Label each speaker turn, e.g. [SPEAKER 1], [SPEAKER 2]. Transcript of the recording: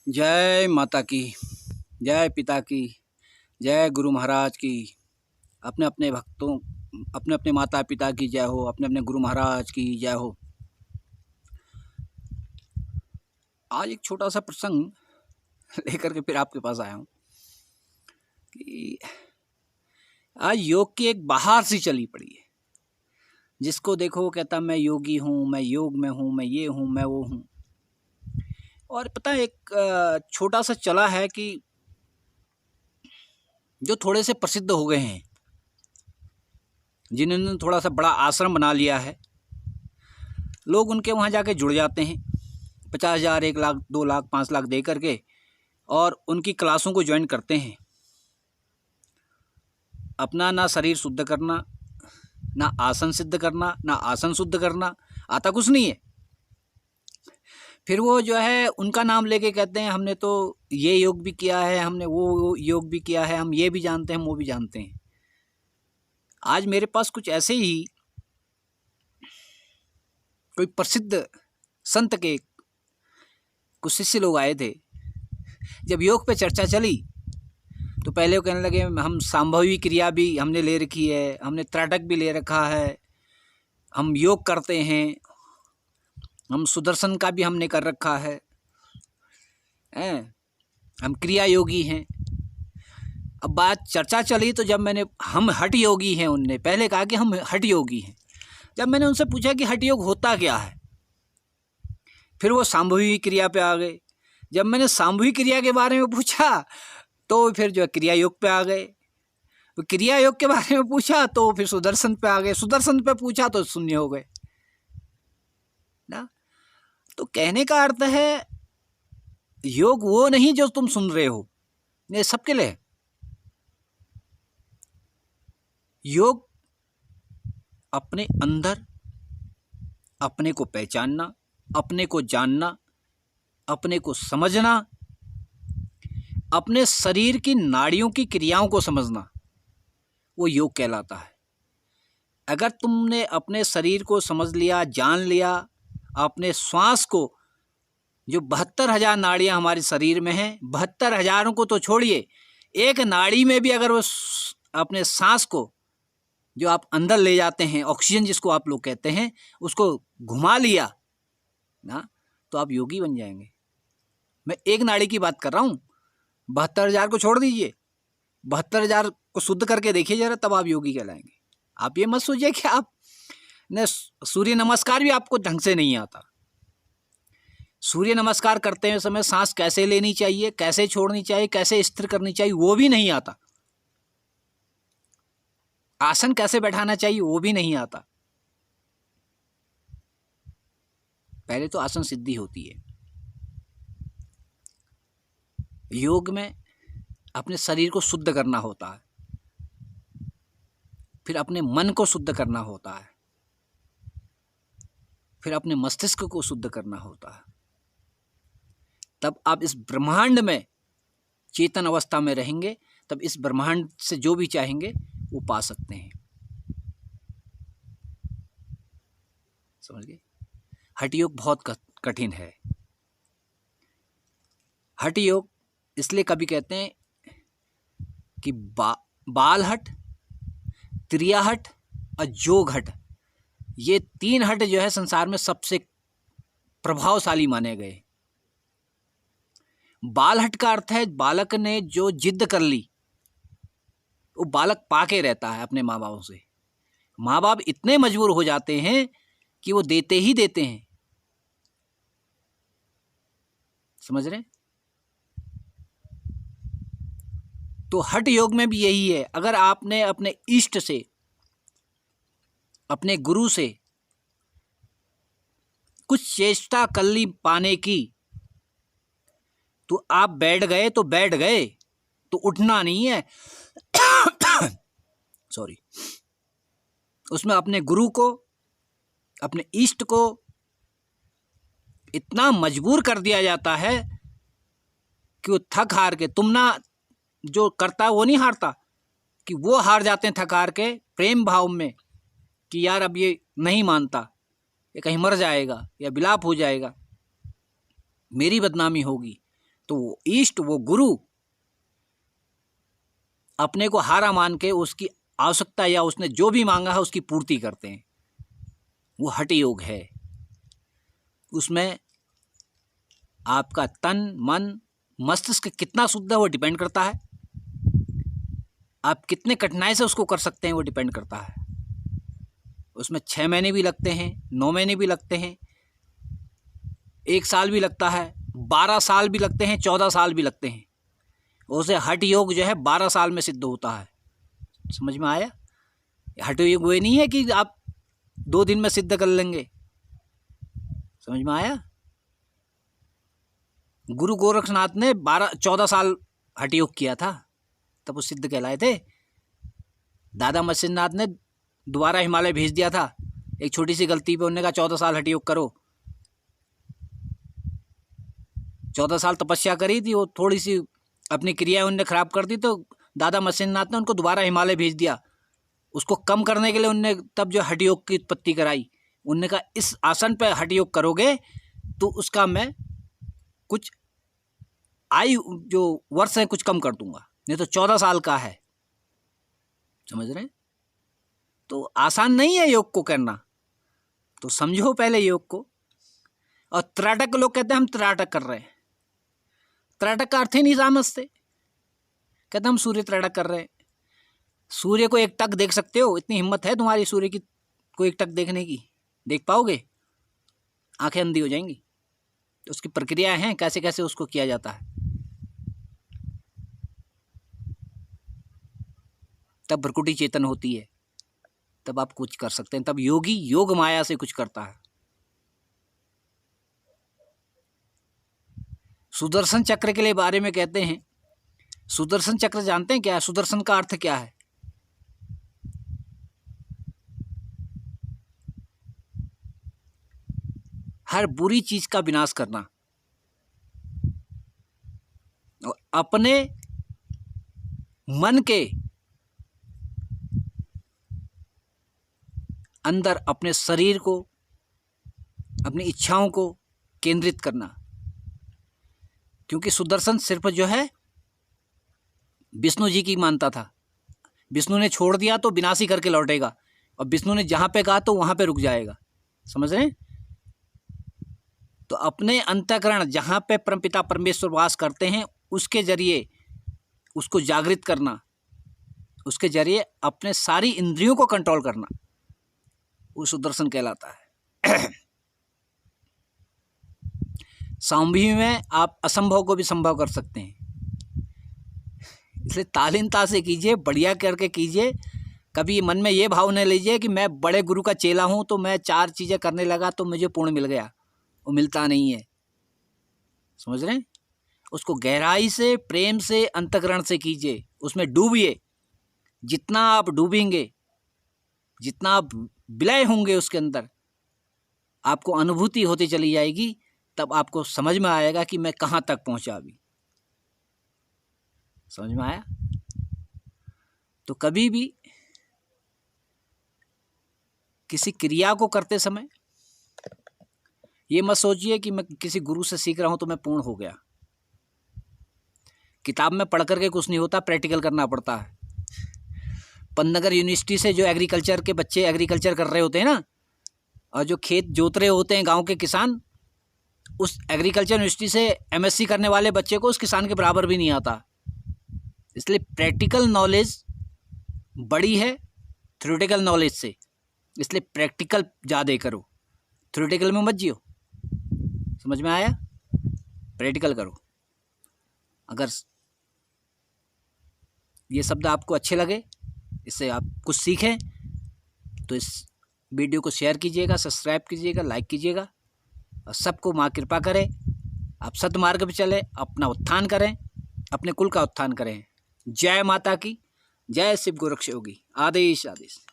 [SPEAKER 1] जय माता की, जय पिता की, जय गुरु महाराज की। अपने अपने भक्तों, अपने अपने माता पिता की जय हो, अपने अपने गुरु महाराज की जय हो। आज एक छोटा सा प्रसंग लेकर के फिर आपके पास आया हूँ कि आज योग की एक बहार सी चली पड़ी है। जिसको देखो वो कहता मैं योगी हूँ, मैं योग में हूँ, मैं ये हूँ, मैं वो हूँ। और पता है एक छोटा सा चला है कि जो थोड़े से प्रसिद्ध हो गए हैं, जिन्होंने थोड़ा सा बड़ा आश्रम बना लिया है, लोग उनके वहाँ जाके जुड़ जाते हैं 50,000, 1 लाख, 2 लाख, 5 लाख दे करके और उनकी क्लासों को ज्वाइन करते हैं। अपना ना शरीर शुद्ध करना, ना आसन सिद्ध करना, ना आसन शुद्ध करना, आता कुछ नहीं है। फिर वो जो है उनका नाम लेके कहते हैं हमने तो ये योग भी किया है, हमने वो योग भी किया है, हम ये भी जानते हैं, हम वो भी जानते हैं। आज मेरे पास कुछ ऐसे ही कोई प्रसिद्ध संत के कुछ शिष्य लोग आए थे। जब योग पे चर्चा चली तो पहले वो कहने लगे हम सांभवी क्रिया भी हमने ले रखी है, हमने त्राटक भी ले रखा है, हम योग करते हैं, हम सुदर्शन का भी हमने कर रखा है, हम क्रिया योगी हैं। अब बात चर्चा चली तो जब मैंने हम हठ योगी हैं, उनने पहले कहा कि हम हठ योगी हैं। जब मैंने उनसे पूछा कि हठ योग होता क्या है, फिर वो सांभवी क्रिया पे आ गए। जब मैंने सांभवी क्रिया के बारे में पूछा तो फिर जो है क्रिया योग पे आ गए। क्रिया योग के बारे में पूछा तो फिर सुदर्शन पे आ गए, सुदर्शन पे पूछा तो शून्य हो गए ना। तो कहने का अर्थ है योग वो नहीं जो तुम सुन रहे हो, ये सबके लिए। योग अपने अंदर अपने को पहचानना, अपने को जानना, अपने को समझना, अपने शरीर की नाड़ियों की क्रियाओं को समझना, वो योग कहलाता है। अगर तुमने अपने शरीर को समझ लिया, जान लिया, अपने श्वास को, जो 72,000 नाड़ियां हमारे शरीर में हैं, 72,000 को तो छोड़िए, एक नाड़ी में भी अगर वो अपने सांस को जो आप अंदर ले जाते हैं, ऑक्सीजन जिसको आप लोग कहते हैं, उसको घुमा लिया ना, तो आप योगी बन जाएंगे। मैं एक नाड़ी की बात कर रहा हूँ, 72,000 को छोड़ दीजिए, 72,000 को शुद्ध करके देखिए जरा, तब आप योगी कहलाएंगे। आप ये मत सोचिए कि आप ने सूर्य नमस्कार भी आपको ढंग से नहीं आता। सूर्य नमस्कार करते हुए समय सांस कैसे लेनी चाहिए, कैसे छोड़नी चाहिए, कैसे स्थिर करनी चाहिए, वो भी नहीं आता। आसन कैसे बैठाना चाहिए, वो भी नहीं आता। पहले तो आसन सिद्धि होती है। योग में अपने शरीर को शुद्ध करना होता है, फिर अपने मन को शुद्ध करना होता है, फिर अपने मस्तिष्क को शुद्ध करना होता है। तब आप इस ब्रह्मांड में चेतन अवस्था में रहेंगे, तब इस ब्रह्मांड से जो भी चाहेंगे वो पा सकते हैं। समझ गए? हठ योग बहुत कठिन है। हठ योग इसलिए कभी कहते हैं कि बाल हठ, त्रिया हठ और जोग हठ, ये 3 हठ जो है संसार में सबसे प्रभावशाली माने गए। बाल हठ का अर्थ है बालक ने जो जिद कर ली वो बालक पाके रहता है अपने माँ बापों से। माँ बाप इतने मजबूर हो जाते हैं कि वो देते ही देते हैं। समझ रहे? तो हठ योग में भी यही है। अगर आपने अपने इष्ट से, अपने गुरु से कुछ चेष्टा कर ली पाने की, तो आप बैठ गए तो बैठ गए, तो उठना नहीं है। सॉरी। उसमें अपने गुरु को, अपने इष्ट को इतना मजबूर कर दिया जाता है कि वो थक हार के, तुम ना जो करता है वो नहीं हारता, कि वो हार जाते हैं थक हार के प्रेम भाव में कि यार अब ये नहीं मानता, ये कहीं मर जाएगा या विलाप हो जाएगा, मेरी बदनामी होगी, तो वो ईष्ट, वो गुरु अपने को हारा मान के उसकी आवश्यकता या उसने जो भी मांगा है उसकी पूर्ति करते हैं। वो हठ योग है। उसमें आपका तन, मन, मस्तिष्क कितना शुद्ध है वो डिपेंड करता है। आप कितने कठिनाई से उसको कर सकते हैं वो डिपेंड करता है। उसमें 6 महीने भी लगते हैं, 9 महीने भी लगते हैं, 1 साल भी लगता है, 12 साल भी लगते हैं, 14 साल भी लगते हैं। उसे हठ योग जो है 12 साल में सिद्ध होता है। समझ में आया? हठ योग वो नहीं है कि आप 2 दिन में सिद्ध कर लेंगे। समझ में आया? गुरु गोरक्षनाथ ने 14 साल हठ योग किया था, तब वो सिद्ध कहलाए थे। दादा मत्स्यनाथ ने दोबारा हिमालय भेज दिया था एक छोटी सी गलती पे, उन्होंने कहा 14 साल हठ योग करो। 14 साल तपस्या करी थी, वो थोड़ी सी अपनी क्रिया उनने खराब कर दी, तो दादा मत्स्यनाथ ने उनको दोबारा हिमालय भेज दिया। उसको कम करने के लिए उनने तब जो हठ योग की उत्पत्ति कराई। उनने कहा इस आसन पे हठ योग करोगे तो उसका मैं कुछ आयु जो वर्ष है कुछ कम कर दूंगा, नहीं तो 14 साल का है। समझ रहे हैं? तो आसान नहीं है योग को करना, तो समझो पहले योग को। और त्राटक लोग कहते हैं हम त्राटक कर रहे हैं। त्राटक का अर्थ ही नहीं समझते, कहते हम सूर्य त्राटक कर रहे हैं। सूर्य को एक टक देख सकते हो? इतनी हिम्मत है तुम्हारी सूर्य की को एक टक देखने की? देख पाओगे? आंखें अंधी हो जाएंगी। तो उसकी प्रक्रिया है, कैसे कैसे उसको किया जाता है, तब भ्रकुटी चेतन होती है, तब आप कुछ कर सकते हैं। तब योगी योग माया से कुछ करता है। सुदर्शन चक्र के लिए बारे में कहते हैं, सुदर्शन चक्र जानते हैं क्या है? सुदर्शन का अर्थ क्या है? हर बुरी चीज का विनाश करना और अपने मन के अंदर अपने शरीर को, अपनी इच्छाओं को केंद्रित करना। क्योंकि सुदर्शन सिर्फ जो है विष्णु जी की मानता था। विष्णु ने छोड़ दिया तो विनाशी करके लौटेगा, और विष्णु ने जहाँ पे कहा तो वहाँ पे रुक जाएगा। समझ रहे हैं? तो अपने अंतःकरण जहाँ पे परमपिता परमेश्वर वास करते हैं उसके जरिए उसको जागृत करना, उसके जरिए अपने सारी इंद्रियों को कंट्रोल करना, वो सुदर्शन कहलाता है। सांभी में आप असंभव को भी संभव कर सकते हैं। इसलिए तालीमता से कीजिए, बढ़िया करके कीजिए। कभी मन में ये भाव न लीजिए कि मैं बड़े गुरु का चेला हूँ तो मैं 4 चीज़ें करने लगा तो मुझे पूर्ण मिल गया। वो मिलता नहीं है। समझ रहे हैं? उसको गहराई से, प्रेम से, अंतःकरण से कीजिए, उसमें डूबिए। जितना आप डूबेंगे, जितना आप विलय होंगे उसके अंदर, आपको अनुभूति होती चली जाएगी। तब आपको समझ में आएगा कि मैं कहाँ तक पहुँचा अभी। समझ में आया? तो कभी भी किसी क्रिया को करते समय ये मत सोचिए कि मैं किसी गुरु से सीख रहा हूँ तो मैं पूर्ण हो गया। किताब में पढ़ करके कुछ नहीं होता, प्रैक्टिकल करना पड़ता है। पंतनगर यूनिवर्सिटी से जो एग्रीकल्चर के बच्चे एग्रीकल्चर कर रहे होते हैं ना, और जो खेत जोत रहे होते हैं गांव के किसान, उस एग्रीकल्चर यूनिवर्सिटी से एमएससी करने वाले बच्चे को उस किसान के बराबर भी नहीं आता। इसलिए प्रैक्टिकल नॉलेज बड़ी है थ्योरेटिकल नॉलेज से, इसलिए प्रैक्टिकल ज़्यादा करो, थ्योरेटिकल में मत जियो। समझ में आया? प्रैक्टिकल करो। अगर ये शब्द आपको अच्छे लगे, इससे आप कुछ सीखें, तो इस वीडियो को शेयर कीजिएगा, सब्सक्राइब कीजिएगा, लाइक कीजिएगा, और सबको माँ कृपा करे, आप सद्मार्ग पे चले, अपना उत्थान करें, अपने कुल का उत्थान करें। जय माता की, जय शिव गोरक्ष योगी। आदेश आदेश।